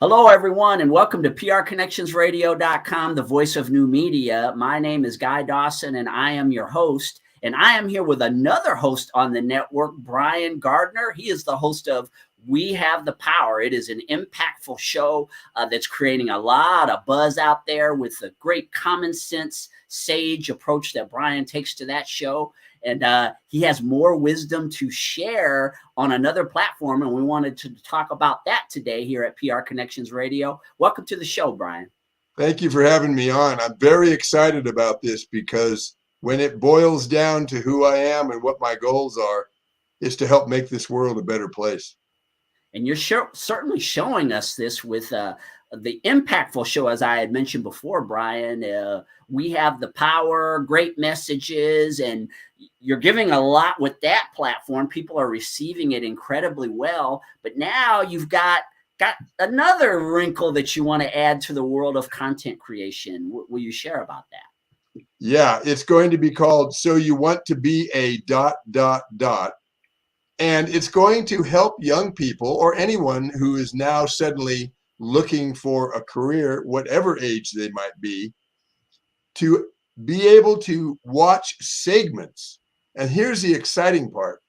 Hello, everyone, and welcome to PRConnectionsRadio.com, the voice of new media. My name is Guy Dawson, and I am your host. And I am here with another host on the network, Brian Gardner. He is the host of We Have the Power. It is an impactful show that's creating a lot of buzz out there with a great common sense, sage approach that Brian takes to that show. And he has more wisdom to share on another platform. And we wanted to talk about that today here at PR Connections Radio. Welcome to the show, Brian. Thank you for having me on. I'm very excited about this because when it boils down to who I am and what my goals are, is to help make this world a better place. And you're certainly showing us this with the impactful show, as I had mentioned before, Brian. We have the power, great messages, and you're giving a lot with that platform. People are receiving it incredibly well. But now you've got another wrinkle that you want to add to the world of content creation. Will you share about that? Yeah, it's going to be called So You Want to Be a ... And it's going to help young people or anyone who is now suddenly looking for a career, whatever age they might be, to be able to watch segments. And here's the exciting part.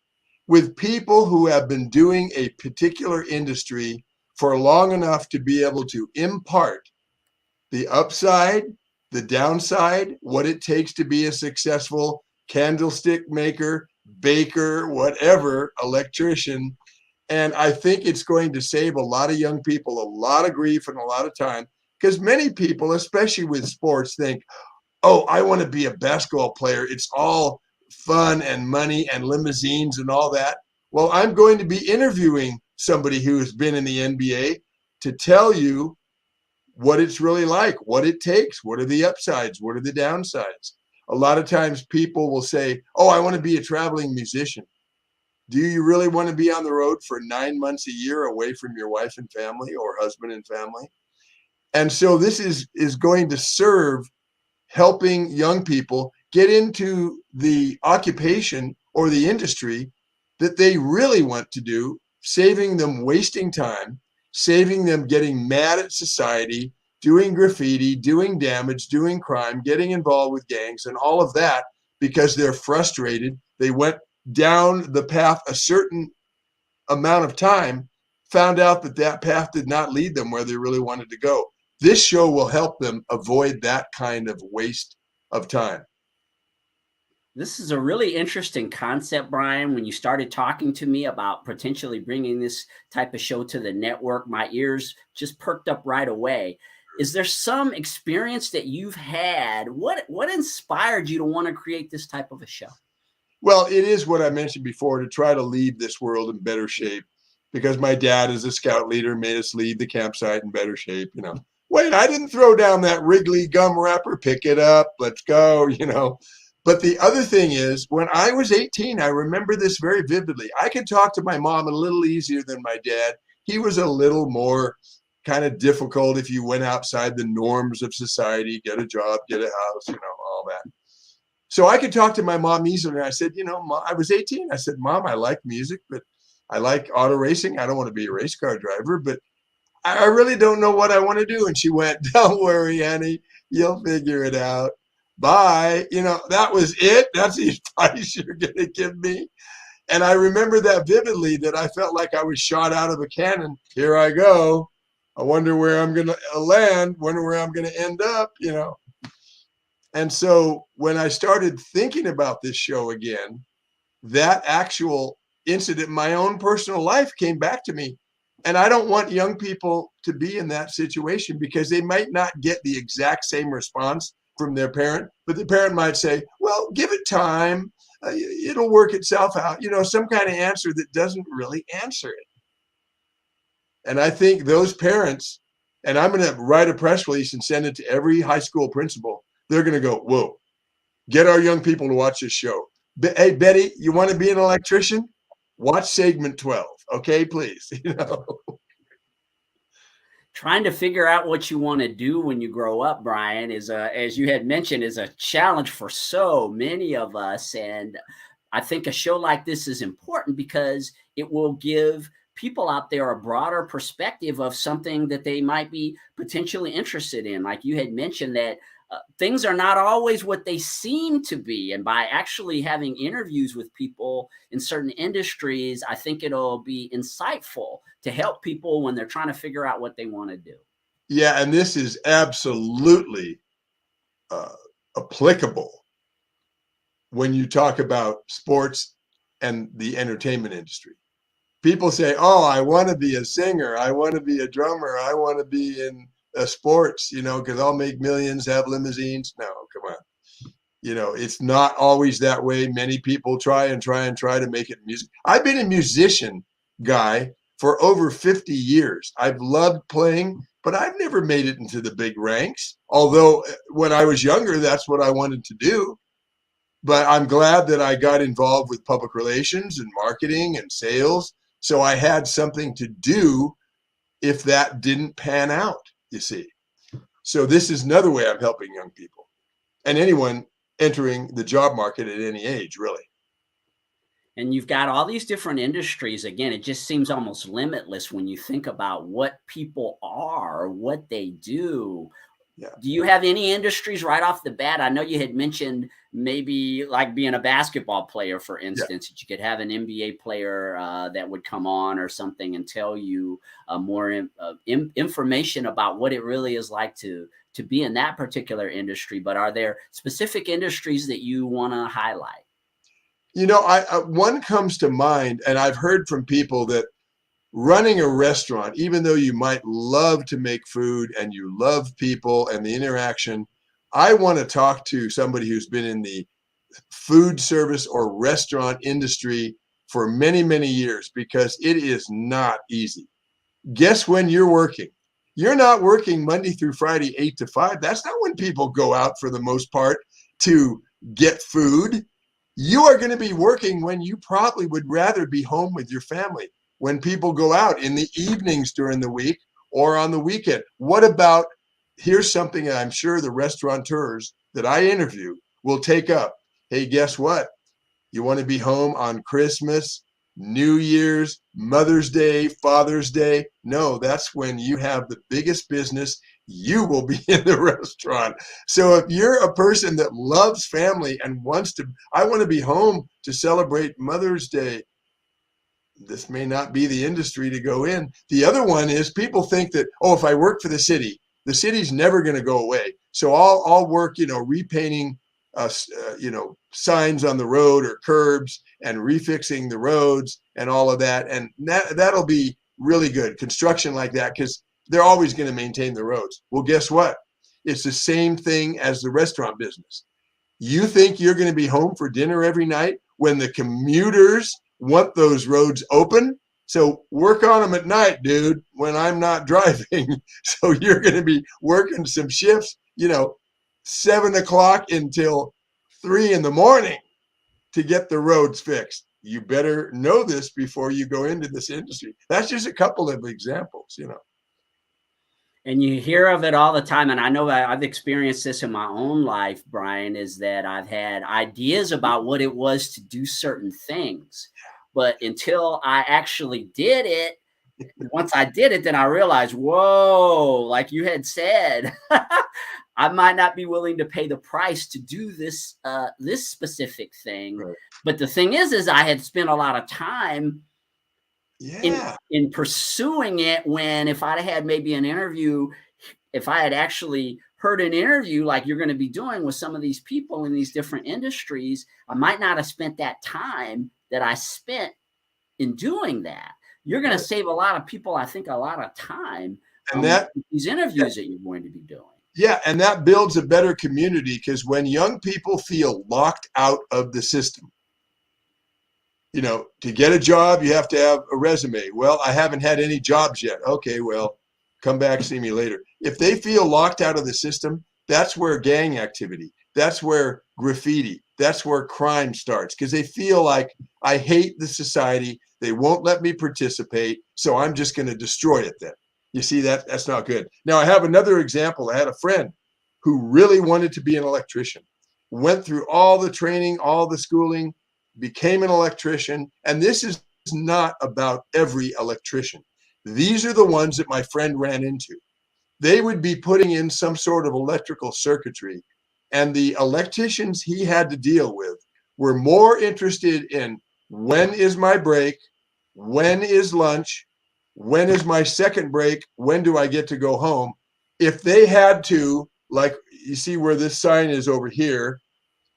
With people who have been doing a particular industry for long enough to be able to impart the upside, the downside, what it takes to be a successful candlestick maker, baker, whatever, electrician. And I think it's going to save a lot of young people a lot of grief and a lot of time, because many people, especially with sports, think, oh, I want to be a basketball player. It's all fun and money and limousines and all that. Well, I'm going to be interviewing somebody who has been in the NBA to tell you what it's really like, what it takes, what are the upsides, what are the downsides. A lot of times people will say, oh, I want to be a traveling musician. Do you really want to be on the road for 9 months a year away from your wife and family or husband and family? And so this is going to serve helping young people get into the occupation or the industry that they really want to do, saving them wasting time, saving them getting mad at society, doing graffiti, doing damage, doing crime, getting involved with gangs and all of that because they're frustrated. They went down the path a certain amount of time, found out that that path did not lead them where they really wanted to go. This show will help them avoid that kind of waste of time. This is a really interesting concept, Brian. When you started talking to me about potentially bringing this type of show to the network, my ears just perked up right away. Is there some experience that you've had? What inspired you to want to create this type of a show? Well, it is what I mentioned before, to try to leave this world in better shape, because my dad as a scout leader made us leave the campsite in better shape. Wait, I didn't throw down that Wrigley gum wrapper. Pick it up. Let's go, But the other thing is, when I was 18, I remember this very vividly. I could talk to my mom a little easier than my dad. He was a little more kind of difficult if you went outside the norms of society, get a job, get a house, all that. So I could talk to my mom easily. And I said, Mom, I was 18. I said, Mom, I like music, but I like auto racing. I don't want to be a race car driver, but I really don't know what I want to do. And she went, don't worry, Annie, you'll figure it out. Bye. That was it. That's the advice you're going to give me. And I remember that vividly, that I felt like I was shot out of a cannon. Here I go. I wonder where I'm going to land, wonder where I'm going to end up, And so when I started thinking about this show again, that actual incident, my own personal life, came back to me. And I don't want young people to be in that situation, because they might not get the exact same response from their parent, but the parent might say, well, give it time. It'll work itself out. Some kind of answer that doesn't really answer it. And I think those parents, and I'm going to write a press release and send it to every high school principal, they're going to go, whoa, get our young people to watch this show. Hey, Betty, you want to be an electrician? Watch segment 12. Okay, please. Trying to figure out what you want to do when you grow up, Brian, as you had mentioned, is a challenge for so many of us. And I think a show like this is important because it will give people out there a broader perspective of something that they might be potentially interested in. Like you had mentioned that things are not always what they seem to be. And by actually having interviews with people in certain industries, I think it'll be insightful to help people when they're trying to figure out what they want to do. Yeah, and this is absolutely applicable when you talk about sports and the entertainment industry. People say, oh, I want to be a singer. I want to be a drummer. I want to be in sports, because I'll make millions, have limousines. No, come on. It's not always that way. Many people try to make it music. I've been a musician, Guy, for over 50 years. I've loved playing, but I've never made it into the big ranks. Although when I was younger, that's what I wanted to do. But I'm glad that I got involved with public relations and marketing and sales. So I had something to do if that didn't pan out, you see. So this is another way I'm helping young people and anyone entering the job market at any age, really. And you've got all these different industries. Again, it just seems almost limitless when you think about what people are, what they do. Yeah. Do you have any industries right off the bat? I know you had mentioned maybe like being a basketball player, for instance, that you could have an NBA player that would come on or something and tell you more information about what it really is like to be in that particular industry. But are there specific industries that you want to highlight? One comes to mind, and I've heard from people that running a restaurant, even though you might love to make food and you love people and the interaction, I want to talk to somebody who's been in the food service or restaurant industry for many, many years, because it is not easy. Guess when you're working? You're not working Monday through Friday, 8 to 5. That's not when people go out for the most part to get food. You are going to be working when you probably would rather be home with your family. When people go out in the evenings during the week or on the weekend. What about, here's something that I'm sure the restaurateurs that I interview will take up. Hey, guess what? You want to be home on Christmas, New Year's, Mother's Day, Father's Day? No, that's when you have the biggest business. You will be in the restaurant. So if you're a person that loves family and I want to be home to celebrate Mother's Day, this may not be the industry to go in. The other one is people think that, if I work for the city's never going to go away. So I'll work, repainting, signs on the road or curbs and refixing the roads and all of that. And that'll be really good. Construction like that, because they're always going to maintain the roads. Well, guess what? It's the same thing as the restaurant business. You think you're going to be home for dinner every night when the commuters want those roads open? So work on them at night, dude, when I'm not driving. So you're going to be working some shifts, 7 o'clock until 3 in the morning to get the roads fixed. You better know this before you go into this industry. That's just a couple of examples, And you hear of it all the time. And I know I've experienced this in my own life, Brian, is that I've had ideas about what it was to do certain things. But until I actually did it, once I did it, then I realized, whoa, like you had said, I might not be willing to pay the price to do this this specific thing. Right. But the thing is I had spent a lot of time in pursuing it, when if I'd had maybe an interview, if I had actually heard an interview like you're going to be doing with some of these people in these different industries, I might not have spent that time that I spent in doing that. You're going to save a lot of people, I think, a lot of time and these interviews that you're going to be doing. Yeah, and that builds a better community, because when young people feel locked out of the system, to get a job, you have to have a resume. Well, I haven't had any jobs yet. Okay, well, come back, see me later. If they feel locked out of the system, that's where gang activity, that's where graffiti, that's where crime starts, because they feel like, I hate the society. They won't let me participate, so I'm just going to destroy it then. You see, that's not good. Now, I have another example. I had a friend who really wanted to be an electrician, went through all the training, all the schooling, became an electrician. And this is not about every electrician. These are the ones that my friend ran into. They would be putting in some sort of electrical circuitry, and the electricians he had to deal with were more interested in when is my break, when is lunch, when is my second break, when do I get to go home. If they had to, like you see where this sign is over here,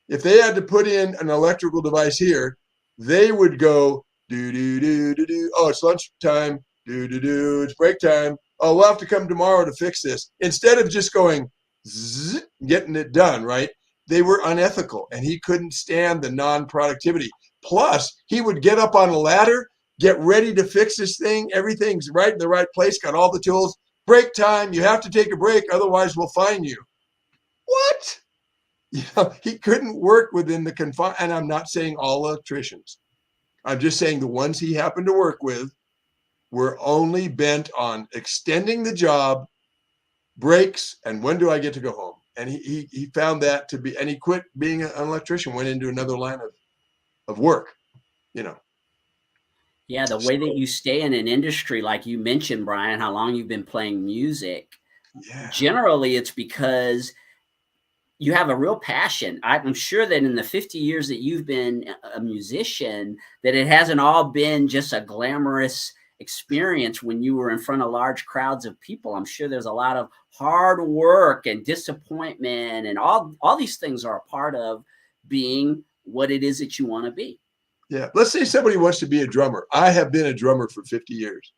if they had to put in an electrical device here, they would go do do do do do. Oh, it's lunchtime. Do do do. It's break time. Oh, we'll have to come tomorrow to fix this. Instead of just going zzz, getting it done, right? They were unethical, and he couldn't stand the non-productivity. Plus, he would get up on a ladder, get ready to fix this thing. Everything's right in the right place. Got all the tools. Break time. You have to take a break, otherwise we'll fine you. What? You know, he couldn't work within the confine. And I'm not saying all electricians. I'm just saying the ones he happened to work with were only bent on extending the job, breaks, and when do I get to go home? And he found that to be, and he quit being an electrician, went into another line of work, you know. Yeah, the way that you stay in an industry, like you mentioned, Brian, how long you've been playing music, Yeah. generally it's because you have a real passion. I'm sure that in the 50 years that you've been a musician, that it hasn't all been just a glamorous experience when you were in front of large crowds of people. I'm sure there's a lot of hard work and disappointment, and all these things are a part of being what it is that you want to be. Yeah. Let's say somebody wants to be a drummer. I have been a drummer for 50 years.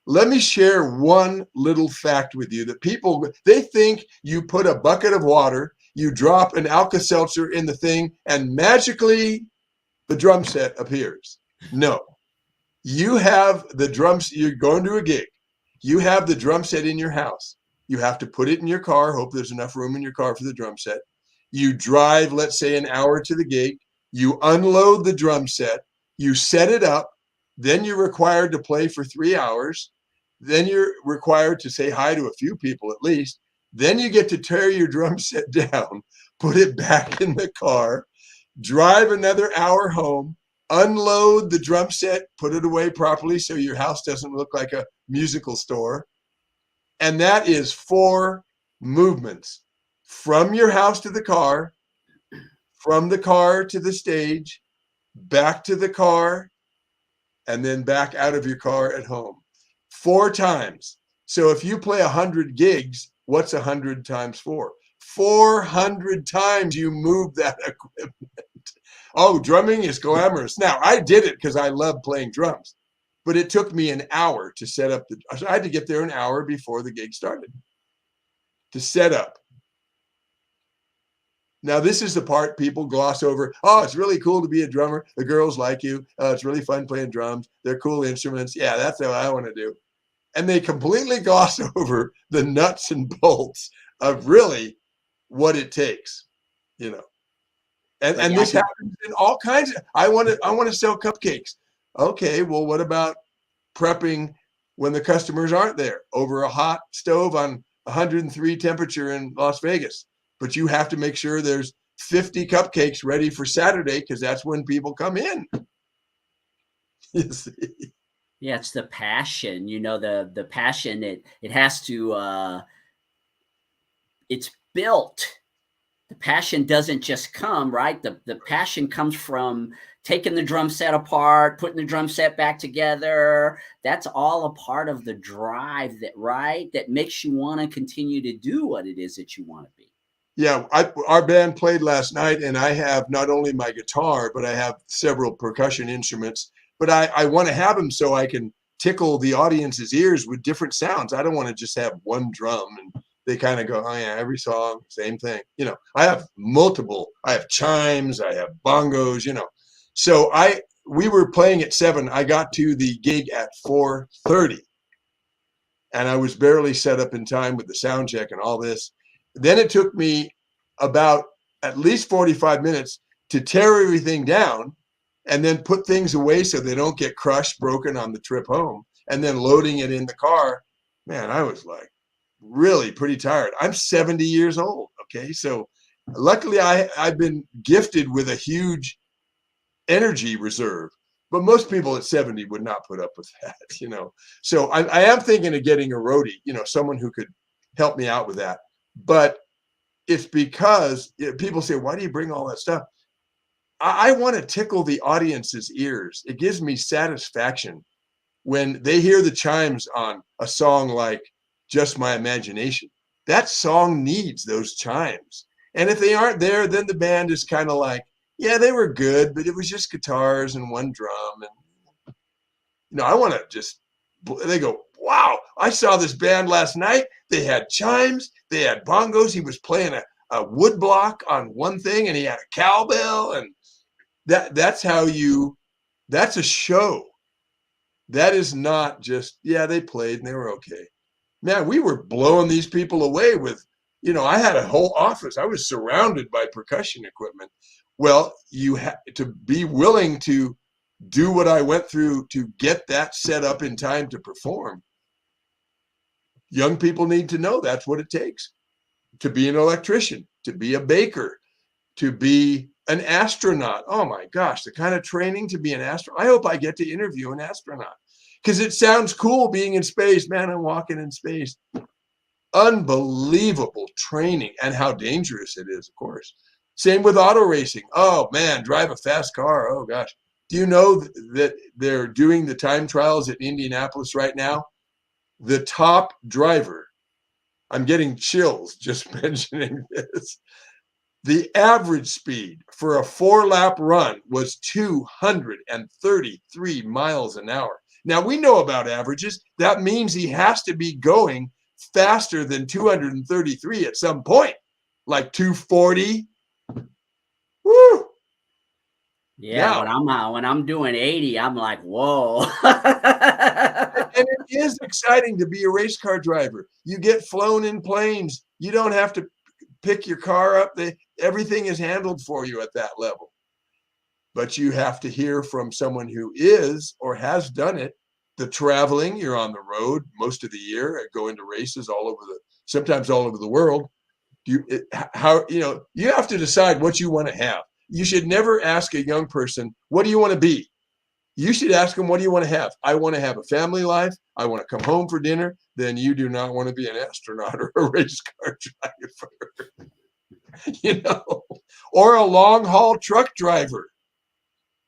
Let me share one little fact with you that people, they think you put a bucket of water, you drop an Alka-Seltzer in the thing, and magically the drum set appears. No. You have the drums, you're going to a gig. You have the drum set in your house. You have to put it in your car, hope there's enough room in your car for the drum set. You drive, let's say, an hour to the gig. You unload the drum set. You set it up. Then you're required to play for 3 hours. Then you're required to say hi to a few people at least. Then you get to tear your drum set down, put it back in the car, drive another hour home, unload the drum set, put it away properly so your house doesn't look like a musical store. And that is 4 movements from your house to the car, from the car to the stage, back to the car, and then back out of your car at home. 4 times. So if you play 100 gigs, what's 100 times 4? 400 times you move that equipment. Oh, drumming is glamorous. Now, I did it because I love playing drums, but it took me an hour to set up I had to get there an hour before the gig started to set up. Now, this is the part people gloss over. Oh, it's really cool to be a drummer. The girls like you. It's really fun playing drums. They're cool instruments. Yeah, that's what I want to do. And they completely gloss over the nuts and bolts of really what it takes, you know. And this happens in all kinds of, I want to sell cupcakes. Okay, well, what about prepping when the customers aren't there over a hot stove on 103 temperature in Las Vegas? But you have to make sure there's 50 cupcakes ready for Saturday because that's when people come in. You see? Yeah, it's the passion, the passion, it has to, it's built. The passion doesn't just come, right? The passion comes from taking the drum set apart, putting the drum set back together. That's all a part of the drive that makes you want to continue to do what it is that you want to be. Yeah, our band played last night, and I have not only my guitar, but I have several percussion instruments. But I want to have them so I can tickle the audience's ears with different sounds. I don't want to just have one drum and they kind of go, oh yeah, every song, same thing. You know, I have I have chimes, I have bongos, you know. So we were playing at 7. I got to the gig at 4:30. And I was barely set up in time with the sound check and all this. Then it took me about at least 45 minutes to tear everything down and then put things away so they don't get crushed, broken on the trip home, and then loading it in the car. Man, I was like really pretty tired. I'm 70 years old. Okay. So luckily I've been gifted with a huge energy reserve. But most people at 70 would not put up with that, So I am thinking of getting a roadie, someone who could help me out with that. But it's because people say, why do you bring all that stuff? I want to tickle the audience's ears. It gives me satisfaction when they hear the chimes on a song like Just My Imagination. That song needs those chimes. And if they aren't there, then the band is kind of like, yeah, they were good, but it was just guitars and one drum. And, I want to just, they go, wow, I saw this band last night. They had chimes, they had bongos. He was playing a wood block on one thing, and he had a cowbell. And that's a show. That is not just, yeah, they played and they were okay. Man, we were blowing these people away with, I had a whole office. I was surrounded by percussion equipment. Well, you have to be willing to do what I went through to get that set up in time to perform. Young people need to know that's what it takes to be an electrician, to be a baker, to be an astronaut. Oh my gosh, the kind of training to be an astronaut. I hope I get to interview an astronaut because it sounds cool being in space. Man, I'm walking in space. Unbelievable training, and how dangerous it is, of course. Same with auto racing. Oh man, drive a fast car. Oh gosh. Do you know that they're doing the time trials at Indianapolis right now? The top driver, I'm getting chills just mentioning this. The average speed for a 4-lap run was 233 miles an hour. Now, we know about averages. That means he has to be going faster than 233 at some point, like 240. Woo! Yeah, now, when I'm doing 80, I'm like, whoa. And it is exciting to be a race car driver. You get flown in planes. You don't have to pick your car up. Everything is handled for you at that level. But you have to hear from someone who is or has done it. The traveling, you're on the road most of the year, going to races sometimes all over the world. You have to decide what you want to have. You should never ask a young person, what do you want to be? You should ask them, what do you want to have? I want to have a family life. I want to come home for dinner. Then you do not want to be an astronaut or a race car driver, or a long haul truck driver.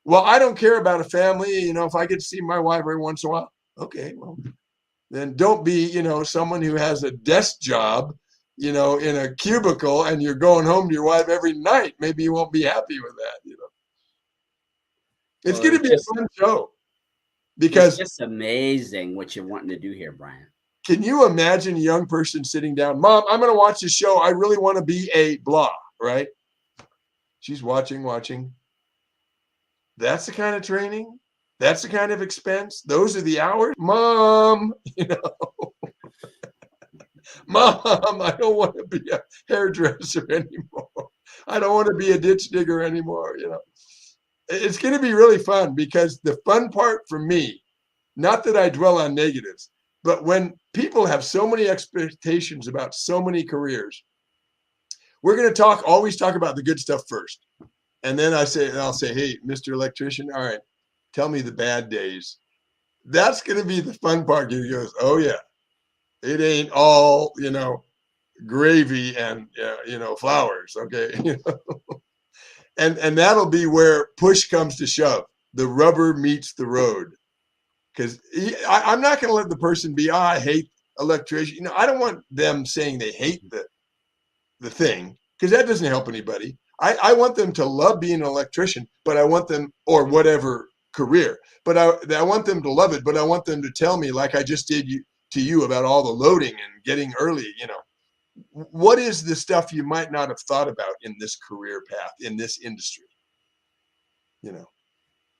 Well, I don't care about a family. If I get to see my wife every once in a while, okay, well, then don't be, someone who has a desk job, in a cubicle, and you're going home to your wife every night. Maybe you won't be happy with that, It's going to be a fun show because it's just amazing what you're wanting to do here, Brian. Can you imagine a young person sitting down, Mom, I'm going to watch this show. I really want to be a blah, right? She's watching. That's the kind of training. That's the kind of expense. Those are the hours. Mom, Mom, I don't want to be a hairdresser anymore. I don't want to be a ditch digger anymore. It's going to be really fun because the fun part for me, not that I dwell on negatives, but when people have so many expectations about so many careers, we're going to always talk about the good stuff first. And then I'll say, hey, Mr. Electrician, all right, tell me the bad days. That's going to be the fun part. He goes, oh yeah, it ain't all, gravy and, flowers. Okay. And that'll be where push comes to shove. The rubber meets the road. Because I'm not going to let the person be, I hate electrician. I don't want them saying they hate the thing, because that doesn't help anybody. I want them to love being an electrician, but I want them, or whatever career, but I want them to love it, but I want them to tell me, like I just did to you about all the loading and getting early, what is the stuff you might not have thought about in this career path, in this industry,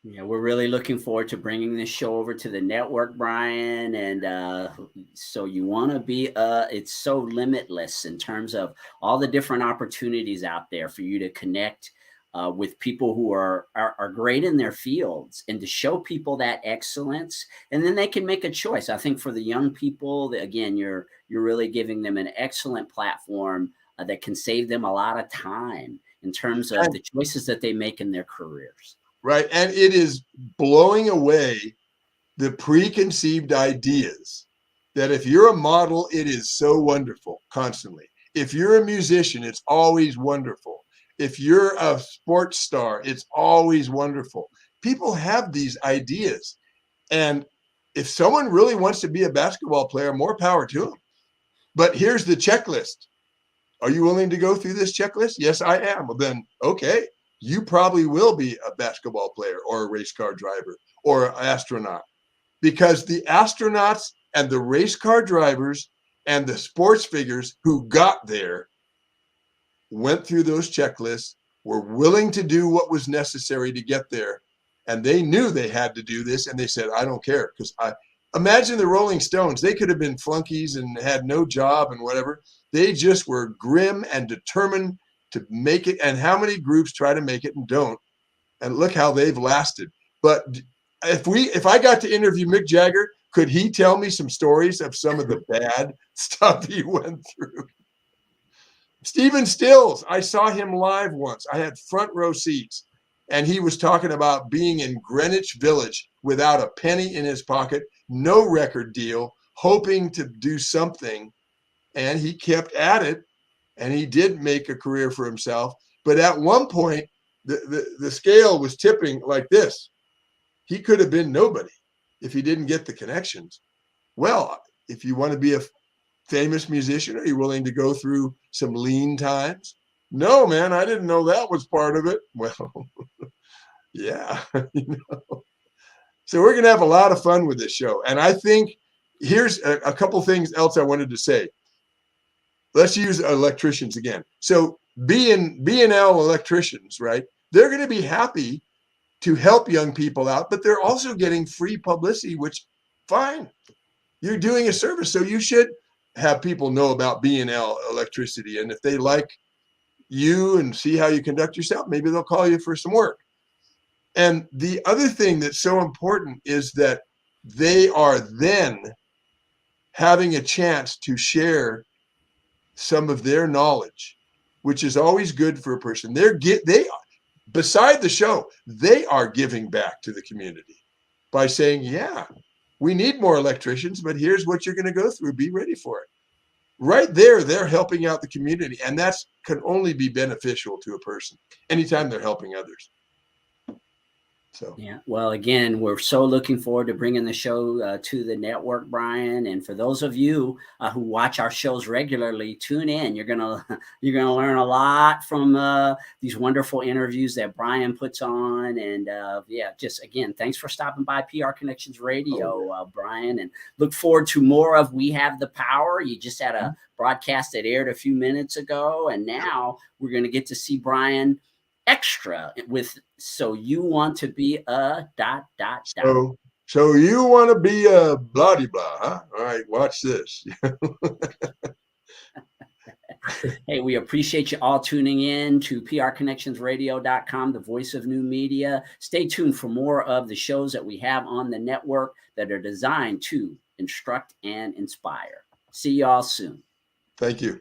Yeah, we're really looking forward to bringing this show over to the network, Brian. And so you want to be, it's so limitless in terms of all the different opportunities out there for you to connect with people who are great in their fields, and to show people that excellence, and then they can make a choice. I think for the young people, again, you're really giving them an excellent platform that can save them a lot of time in terms of the choices that they make in their careers. right? And it is blowing away the preconceived ideas that if you're a model, it is so wonderful constantly. If you're a musician, it's always wonderful. If you're a sports star, it's always wonderful. People have these ideas. And if someone really wants to be a basketball player, more power to them. But here's the checklist. Are you willing to go through this checklist? Yes, I am. Well, then, okay, you probably will be a basketball player or a race car driver or an astronaut, because the astronauts and the race car drivers and the sports figures who got there went through those checklists, were willing to do what was necessary to get there. And they knew they had to do this. And they said, I don't care. Because I imagine the Rolling Stones, they could have been flunkies and had no job and whatever. They just were grim and determined to make it. And how many groups try to make it and don't? And look how they've lasted. But if I got to interview Mick Jagger, could he tell me some stories of some of the bad stuff he went through? Stephen Stills, I saw him live once. I had front row seats, and he was talking about being in Greenwich Village without a penny in his pocket, no record deal, hoping to do something. And he kept at it, and he did make a career for himself. But at one point, the scale was tipping like this. He could have been nobody if he didn't get the connections. Well, if you want to be a famous musician, are you willing to go through some lean times? No, man, I didn't know that was part of it. Well, yeah, So we're going to have a lot of fun with this show. And I think here's a couple things else I wanted to say. Let's use electricians again. So B&L electricians, right? They're going to be happy to help young people out, but they're also getting free publicity, which fine. You're doing a service. So you should have people know about B&L electricity. And if they like you and see how you conduct yourself, maybe they'll call you for some work. And the other thing that's so important is that they are then having a chance to share some of their knowledge, which is always good for a person. Beside the show, they are giving back to the community by saying, yeah, we need more electricians, but here's what you're going to go through. Be ready for it. Right there, they're helping out the community. And that can only be beneficial to a person anytime they're helping others. So, yeah. Well, again, we're so looking forward to bringing the show to the network, Brian. And for those of you who watch our shows regularly, tune in. You're gonna learn a lot from these wonderful interviews that Brian puts on. And yeah, just again, thanks for stopping by PR Connections Radio, Brian. And look forward to more of We Have the Power. You just had a broadcast that aired a few minutes ago, and now we're going to get to see Brian extra with So You Want to Be a ... So you want to be a blah de blah, huh? All right, watch this. Hey, we appreciate you all tuning in to prconnectionsradio.com, the voice of new media. Stay tuned for more of the shows that we have on the network that are designed to instruct and inspire. See y'all soon. Thank you.